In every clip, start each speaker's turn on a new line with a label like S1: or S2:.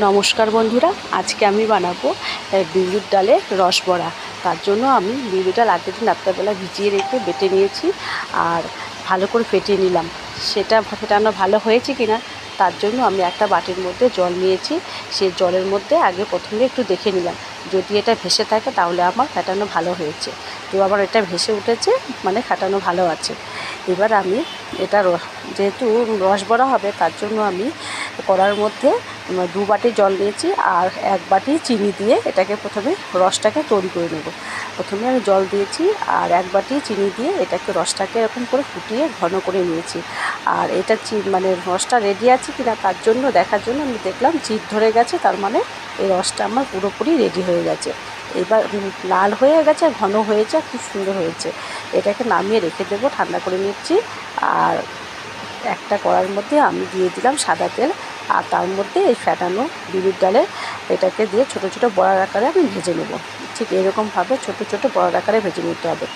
S1: নমস্কার বন্ধুরা, আজকে আমি বানাবো বিউলির ডালের রসবড়া। তার জন্য আমি বিউলির ডাল আগের দিন রাত্রেবেলা ভিজিয়ে রেখে বেটে নিয়েছি আর ভালো করে ফেটিয়ে নিলাম। সেটা ফেটানো ভালো হয়েছে কিনা তার জন্য আমি একটা বাটির মধ্যে জল নিয়েছি। সেই জলের মধ্যে আগে প্রথমে একটু দেখে নিলাম, যদি এটা ভেসে থাকে তাহলে আমার ফেটানো ভালো হয়েছে। তো আবার এটা ভেসে উঠেছে, মানে ফেটানো ভালো আছে। এবার আমি এটা যেহেতু রসবড়া হবে তার জন্য আমি কড়ার মধ্যে 2 বাটি জল নিয়েছি আর 1 বাটি চিনি দিয়ে এটাকে প্রথমে রসটাকে তৈরি করে নেব। প্রথমে আমি জল দিয়েছি আর 1 বাটি চিনি দিয়ে এটাকে রসটাকে এরকম করে ফুটিয়ে ঘন করে নিয়েছি। আর এটা মানে রসটা রেডি আছে কিনা তার জন্য দেখার জন্য আমি দেখলাম জিভ ধরে গেছে, তার মানে এই রসটা আমার পুরোপুরি রেডি হয়ে গেছে। এবার লাল হয়ে গেছে, ঘন হয়েছে, খুব সুন্দর হয়েছে। এটাকে নামিয়ে রেখে দেবো, ঠান্ডা করে নিচ্ছি। আর একটা কড়ার মধ্যে আমি দিয়ে দিলাম সাদা তেল, আর তার মধ্যে এই ফেটানো বিউলির ডালের এটাকে দিয়ে ছোটো ছোটো বড়ার আকারে আমি ভেজে নেব। ঠিক এরকমভাবে ছোটো ছোটো বড়ার আকারে ভেজে নিতে হবে।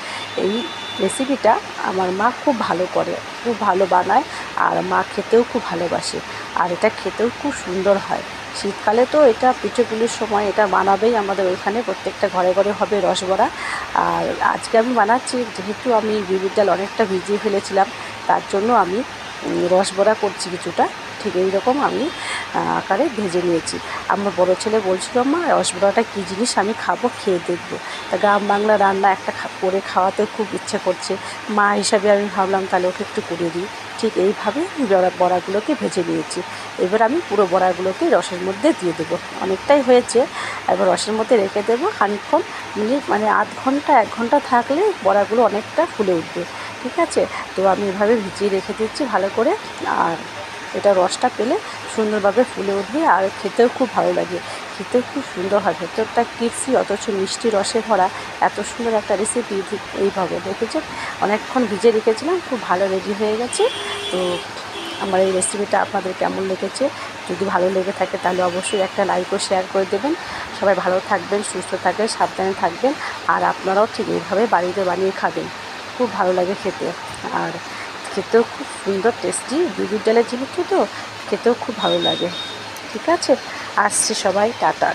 S1: এই রেসিপিটা আমার মা খুব ভালো করে, খুব ভালো বানায়, আর মা খেতেও খুব ভালোবাসে, আর এটা খেতেও খুব সুন্দর হয়। শীতকালে তো এটা পিঠে-পুলির সময় এটা বানাবেই, আমাদের ওইখানে প্রত্যেকটা ঘরে ঘরে হবে রসবড়া। আর আজকে আমি বানাচ্ছি, যেহেতু আমি বিউলির ডাল অনেকটা ভিজিয়ে ফেলেছিলাম, তার জন্য আমি রসবড়া করছি কিছুটা। ঠিক এই রকম আমি আকারে ভেজে নিয়েছি। আমার বড় ছেলে বলছিল, মা রসবড়াটা কী জিনিস, আমি খাবো, খেয়ে দেখবো। তা গ্রাম বাংলা রান্না একটা করে খাওয়াতেও খুব ইচ্ছে করছে। মা হিসাবে আমি ভাবলাম তাহলে ওকে একটু করে দিই। ঠিক এইভাবে বড়াগুলোকে ভেজে নিয়েছি। এবার আমি পুরো বড়াগুলোকে রসের মধ্যে দিয়ে দেবো। অনেকটাই হয়েছে, এবার রসের মধ্যে রেখে দেবো খানিকক্ষণ, মানে আধ ঘন্টা 1 ঘন্টা থাকলে বড়াগুলো অনেকটা ফুলে উঠবে। ঠিক আছে, তো আমি এভাবে ভিজিয়ে রেখে দিচ্ছি ভালো করে। আর এটা রসটা পেলে সুন্দরভাবে ফুলে উঠবে, আর খেতেও খুব ভালো লাগে, খেতেও খুব সুন্দর হয়। ভেতরটা ক্রিসপি অথচ মিষ্টি রসে ভরা, এত সুন্দর একটা রেসিপি ঠিক এইভাবে দেখেছেন। অনেকক্ষণ ভিজে রেখেছিলাম, খুব ভালো রেডি হয়ে গেছে। তো আমার এই রেসিপিটা আপনাদের কেমন লেগেছে? যদি ভালো লেগে থাকে তাহলে অবশ্যই একটা লাইক ও শেয়ার করে দেবেন। সবাই ভালো থাকবেন, সুস্থ থাকবেন, সাবধানে থাকবেন। আর আপনারাও ঠিক এইভাবে বাড়িতে বানিয়ে খাবেন, খুব ভালো লাগে খেতে। আর খেতেও খুব সুন্দর টেস্টি, বিউলির ডালের যেহেতু তো খেতেও খুব ভালো লাগে। ঠিক আছে, আসছি সবাই, টাটা।